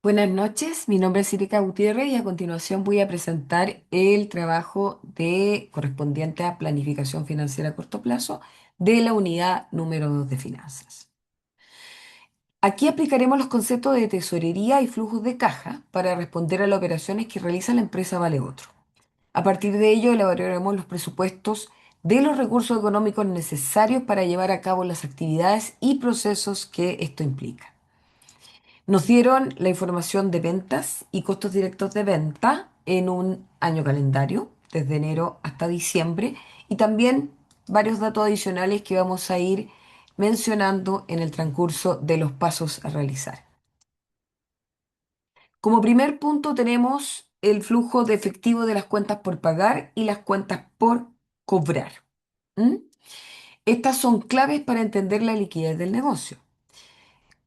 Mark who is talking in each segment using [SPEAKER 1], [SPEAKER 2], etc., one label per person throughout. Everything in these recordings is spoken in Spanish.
[SPEAKER 1] Buenas noches, mi nombre es Erika Gutiérrez y a continuación voy a presentar el trabajo correspondiente a planificación financiera a corto plazo de la unidad número 2 de finanzas. Aquí aplicaremos los conceptos de tesorería y flujos de caja para responder a las operaciones que realiza la empresa Vale Otro. A partir de ello elaboraremos los presupuestos de los recursos económicos necesarios para llevar a cabo las actividades y procesos que esto implica. Nos dieron la información de ventas y costos directos de venta en un año calendario, desde enero hasta diciembre, y también varios datos adicionales que vamos a ir mencionando en el transcurso de los pasos a realizar. Como primer punto tenemos el flujo de efectivo de las cuentas por pagar y las cuentas por cobrar. ¿Mm? Estas son claves para entender la liquidez del negocio.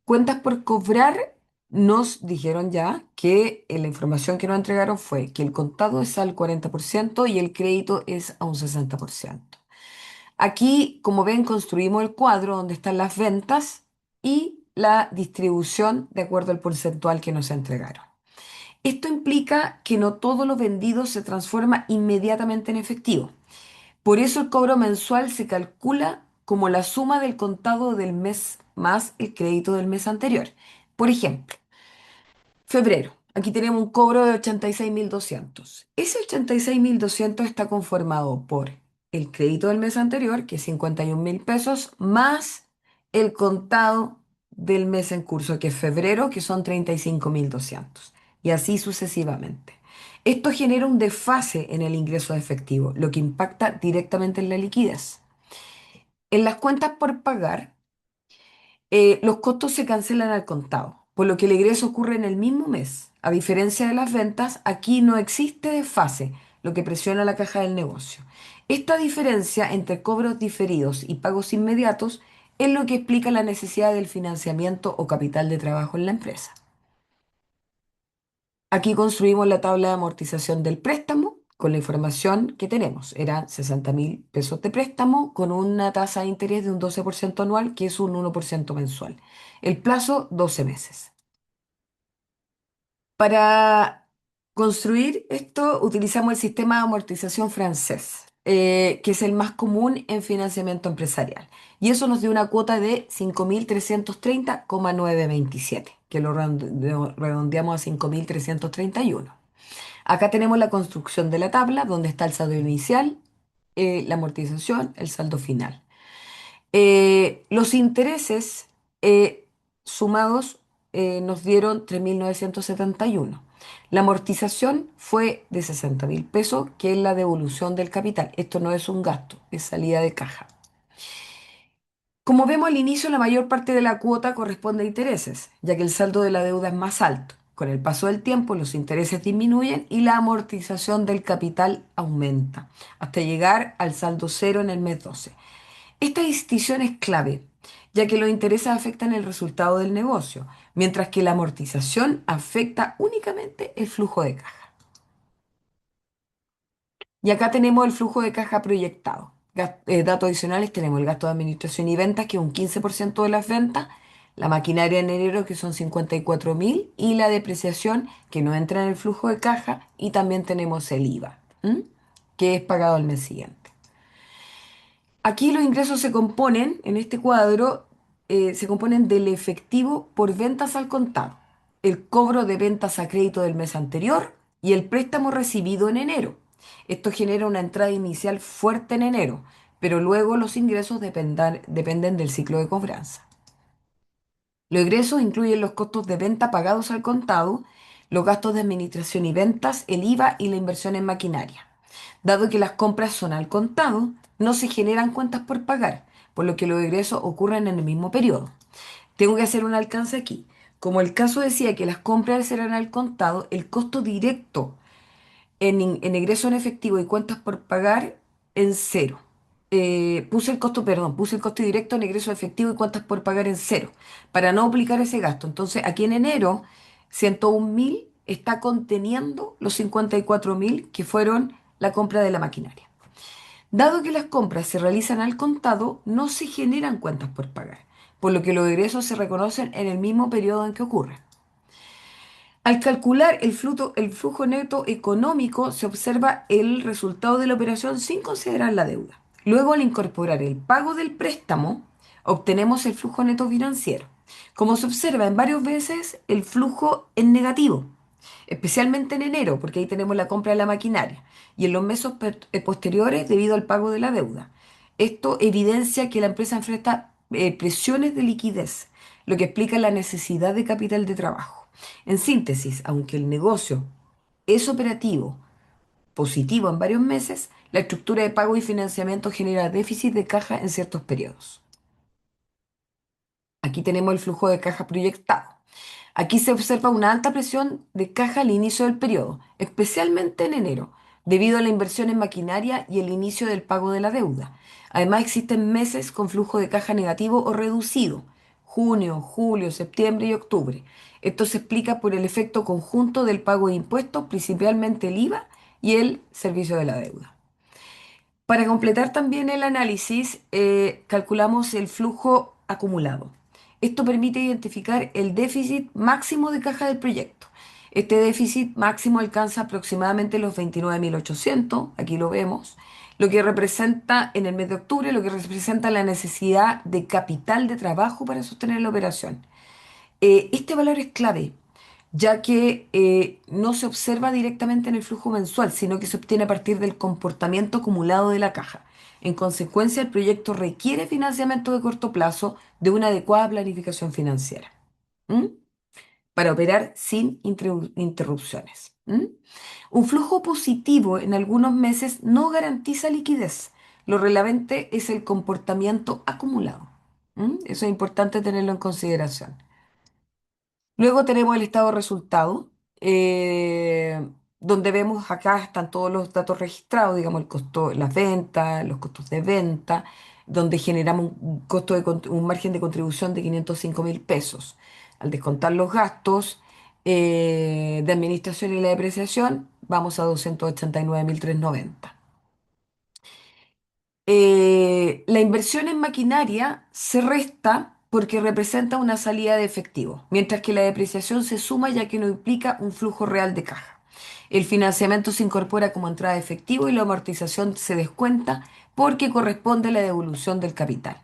[SPEAKER 1] Cuentas por cobrar, nos dijeron ya que la información que nos entregaron fue que el contado es al 40% y el crédito es a un 60%. Aquí, como ven, construimos el cuadro donde están las ventas y la distribución de acuerdo al porcentual que nos entregaron. Esto implica que no todo lo vendido se transforma inmediatamente en efectivo. Por eso el cobro mensual se calcula como la suma del contado del mes más el crédito del mes anterior. Por ejemplo, febrero. Aquí tenemos un cobro de 86.200. Ese 86.200 está conformado por el crédito del mes anterior, que es 51.000 pesos, más el contado del mes en curso, que es febrero, que son 35.200. Y así sucesivamente. Esto genera un desfase en el ingreso de efectivo, lo que impacta directamente en la liquidez. En las cuentas por pagar, los costos se cancelan al contado, por lo que el egreso ocurre en el mismo mes. A diferencia de las ventas, aquí no existe desfase, lo que presiona la caja del negocio. Esta diferencia entre cobros diferidos y pagos inmediatos es lo que explica la necesidad del financiamiento o capital de trabajo en la empresa. Aquí construimos la tabla de amortización del préstamo con la información que tenemos. Eran 60.000 pesos de préstamo con una tasa de interés de un 12% anual, que es un 1% mensual. El plazo, 12 meses. Para construir esto utilizamos el sistema de amortización francés, que es el más común en financiamiento empresarial. Y eso nos dio una cuota de 5.330,927, que lo redondeamos a 5.331. Acá tenemos la construcción de la tabla, donde está el saldo inicial, la amortización, el saldo final. Los intereses sumados nos dieron 3.971. La amortización fue de 60.000 pesos, que es la devolución del capital. Esto no es un gasto, es salida de caja. Como vemos al inicio, la mayor parte de la cuota corresponde a intereses, ya que el saldo de la deuda es más alto. Con el paso del tiempo, los intereses disminuyen y la amortización del capital aumenta, hasta llegar al saldo cero en el mes 12. Esta distinción es clave, ya que los intereses afectan el resultado del negocio, mientras que la amortización afecta únicamente el flujo de caja. Y acá tenemos el flujo de caja proyectado. Datos adicionales, tenemos el gasto de administración y ventas, que es un 15% de las ventas, la maquinaria en enero, que son 54.000, y la depreciación, que no entra en el flujo de caja, y también tenemos el IVA, ¿m? Que es pagado al mes siguiente. Aquí los ingresos se componen, en este cuadro, se componen del efectivo por ventas al contado, el cobro de ventas a crédito del mes anterior y el préstamo recibido en enero. Esto genera una entrada inicial fuerte en enero, pero luego los ingresos dependen del ciclo de cobranza. Los ingresos incluyen los costos de venta pagados al contado, los gastos de administración y ventas, el IVA y la inversión en maquinaria. Dado que las compras son al contado, no se generan cuentas por pagar, por lo que los egresos ocurren en el mismo periodo. Tengo que hacer un alcance aquí. Como el caso decía que las compras eran al contado, el costo directo en egreso en efectivo y cuentas por pagar en cero. Puse el costo directo en egreso efectivo y cuentas por pagar en cero, para no aplicar ese gasto. Entonces, aquí en enero, 101.000 está conteniendo los 54.000 que fueron la compra de la maquinaria. Dado que las compras se realizan al contado, no se generan cuentas por pagar, por lo que los egresos se reconocen en el mismo periodo en que ocurren. Al calcular el flujo neto económico, se observa el resultado de la operación sin considerar la deuda. Luego, al incorporar el pago del préstamo, obtenemos el flujo neto financiero. Como se observa en varios veces, el flujo es negativo, especialmente en enero, porque ahí tenemos la compra de la maquinaria, y en los meses posteriores debido al pago de la deuda. Esto evidencia que la empresa enfrenta presiones de liquidez, lo que explica la necesidad de capital de trabajo. En síntesis, aunque el negocio es operativo, positivo en varios meses, la estructura de pago y financiamiento genera déficit de caja en ciertos periodos. Aquí tenemos el flujo de caja proyectado. Aquí se observa una alta presión de caja al inicio del periodo, especialmente en enero, debido a la inversión en maquinaria y el inicio del pago de la deuda. Además, existen meses con flujo de caja negativo o reducido, junio, julio, septiembre y octubre. Esto se explica por el efecto conjunto del pago de impuestos, principalmente el IVA y el servicio de la deuda. Para completar también el análisis, calculamos el flujo acumulado. Esto permite identificar el déficit máximo de caja del proyecto. Este déficit máximo alcanza aproximadamente los 29.800, aquí lo vemos, lo que representa en el mes de octubre, lo que representa la necesidad de capital de trabajo para sostener la operación. Este valor es clave, ya que no se observa directamente en el flujo mensual, sino que se obtiene a partir del comportamiento acumulado de la caja. En consecuencia, el proyecto requiere financiamiento de corto plazo de una adecuada planificación financiera. ¿M? Para operar sin interrupciones. ¿M? Un flujo positivo en algunos meses no garantiza liquidez. Lo relevante es el comportamiento acumulado. ¿M? Eso es importante tenerlo en consideración. Luego tenemos el estado de resultado, donde vemos acá están todos los datos registrados, digamos, el costo, las ventas, los costos de venta, donde generamos un costo un margen de contribución de 505.000 pesos. Al descontar los gastos de administración y la depreciación, vamos a 289.390. La inversión en maquinaria se resta porque representa una salida de efectivo, mientras que la depreciación se suma ya que no implica un flujo real de caja. El financiamiento se incorpora como entrada de efectivo y la amortización se descuenta porque corresponde a la devolución del capital.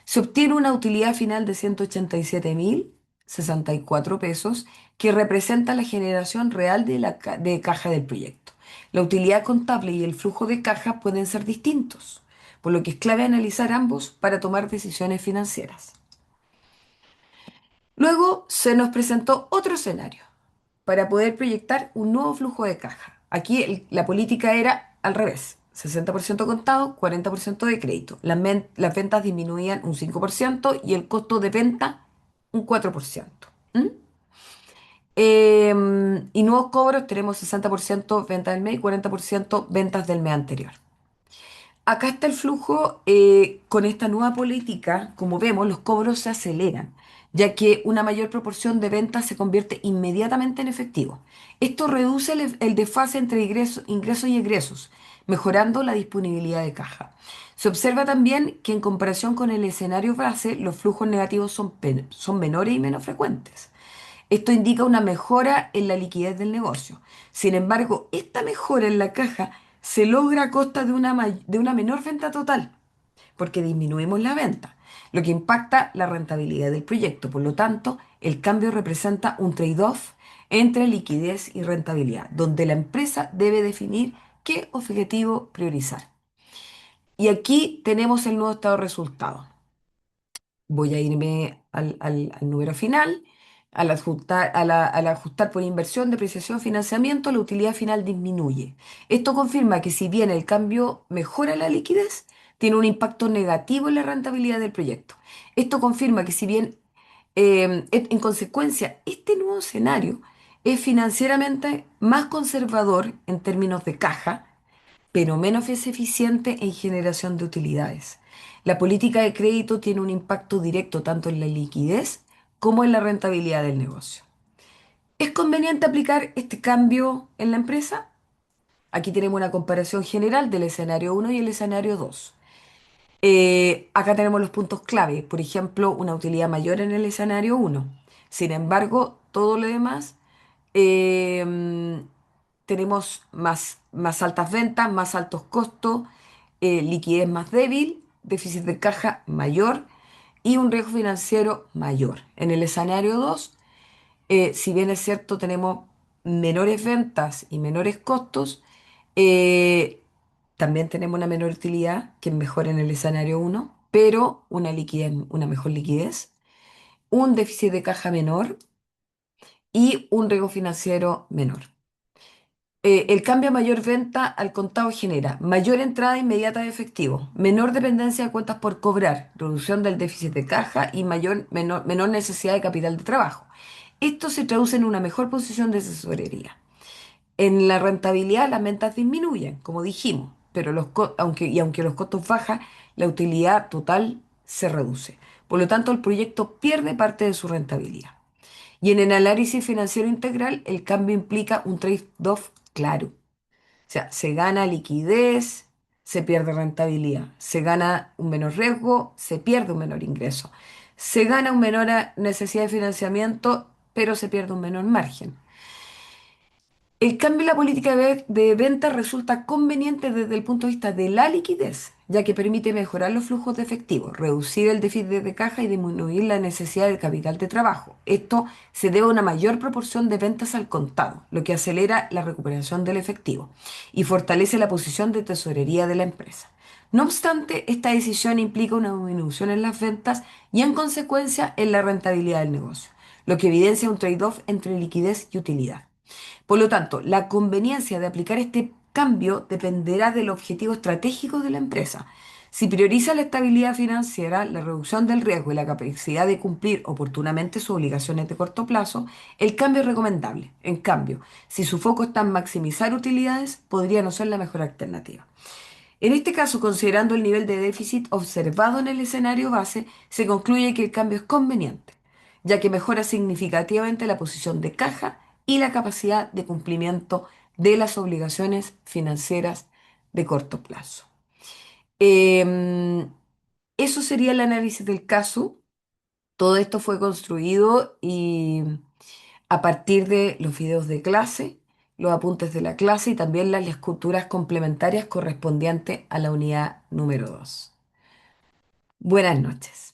[SPEAKER 1] Se obtiene una utilidad final de 187.064 pesos, que representa la generación real de caja del proyecto. La utilidad contable y el flujo de caja pueden ser distintos, por lo que es clave analizar ambos para tomar decisiones financieras. Luego se nos presentó otro escenario para poder proyectar un nuevo flujo de caja. Aquí la política era al revés: 60% contado, 40% de crédito. Las ventas disminuían un 5% y el costo de venta un 4%. ¿Mm? Y nuevos cobros: tenemos 60% ventas del mes y 40% ventas del mes anterior. Acá está el flujo, con esta nueva política. Como vemos, los cobros se aceleran, ya que una mayor proporción de ventas se convierte inmediatamente en efectivo. Esto reduce el desfase entre ingresos y egresos, mejorando la disponibilidad de caja. Se observa también que en comparación con el escenario base, los flujos negativos son menores y menos frecuentes. Esto indica una mejora en la liquidez del negocio. Sin embargo, esta mejora en la caja se logra a costa de una menor venta total, porque disminuimos la venta, lo que impacta la rentabilidad del proyecto. Por lo tanto, el cambio representa un trade-off entre liquidez y rentabilidad, donde la empresa debe definir qué objetivo priorizar. Y aquí tenemos el nuevo estado de resultado. Voy a irme al número final. Al ajustar por inversión, depreciación, financiamiento, la utilidad final disminuye. Esto confirma que si bien el cambio mejora la liquidez, tiene un impacto negativo en la rentabilidad del proyecto. Esto confirma que si bien, en consecuencia, este nuevo escenario es financieramente más conservador en términos de caja, pero menos es eficiente en generación de utilidades. La política de crédito tiene un impacto directo tanto en la liquidez como en la rentabilidad del negocio. ¿Es conveniente aplicar este cambio en la empresa? Aquí tenemos una comparación general del escenario uno y el escenario 2. Acá tenemos los puntos clave. Por ejemplo, una utilidad mayor en el escenario uno. Sin embargo, todo lo demás Eh, tenemos más altas ventas, más altos costos, liquidez más débil, déficit de caja mayor y un riesgo financiero mayor. En el escenario 2, si bien es cierto, tenemos menores ventas y menores costos, eh, también tenemos una menor utilidad, que es mejor en el escenario 1, pero una mejor liquidez, un déficit de caja menor y un riesgo financiero menor. El cambio a mayor venta al contado genera mayor entrada inmediata de efectivo, menor dependencia de cuentas por cobrar, reducción del déficit de caja y menor necesidad de capital de trabajo. Esto se traduce en una mejor posición de tesorería. En la rentabilidad las ventas disminuyen, como dijimos, pero aunque los costos bajan, la utilidad total se reduce. Por lo tanto, el proyecto pierde parte de su rentabilidad. Y en el análisis financiero integral, el cambio implica un trade-off claro. O sea, se gana liquidez, se pierde rentabilidad. Se gana un menor riesgo, se pierde un menor ingreso. Se gana una menor necesidad de financiamiento, pero se pierde un menor margen. El cambio en la política de venta resulta conveniente desde el punto de vista de la liquidez, ya que permite mejorar los flujos de efectivo, reducir el déficit de caja y disminuir la necesidad del capital de trabajo. Esto se debe a una mayor proporción de ventas al contado, lo que acelera la recuperación del efectivo y fortalece la posición de tesorería de la empresa. No obstante, esta decisión implica una disminución en las ventas y en consecuencia en la rentabilidad del negocio, lo que evidencia un trade-off entre liquidez y utilidad. Por lo tanto, la conveniencia de aplicar este cambio dependerá del objetivo estratégico de la empresa. Si prioriza la estabilidad financiera, la reducción del riesgo y la capacidad de cumplir oportunamente sus obligaciones de corto plazo, el cambio es recomendable. En cambio, si su foco está en maximizar utilidades, podría no ser la mejor alternativa. En este caso, considerando el nivel de déficit observado en el escenario base, se concluye que el cambio es conveniente, ya que mejora significativamente la posición de caja y la capacidad de cumplimiento de las obligaciones financieras de corto plazo. Em, Eso sería el análisis del caso. Todo esto fue construido y a partir de los videos de clase, los apuntes de la clase y también las lecturas complementarias correspondientes a la unidad número 2. Buenas noches.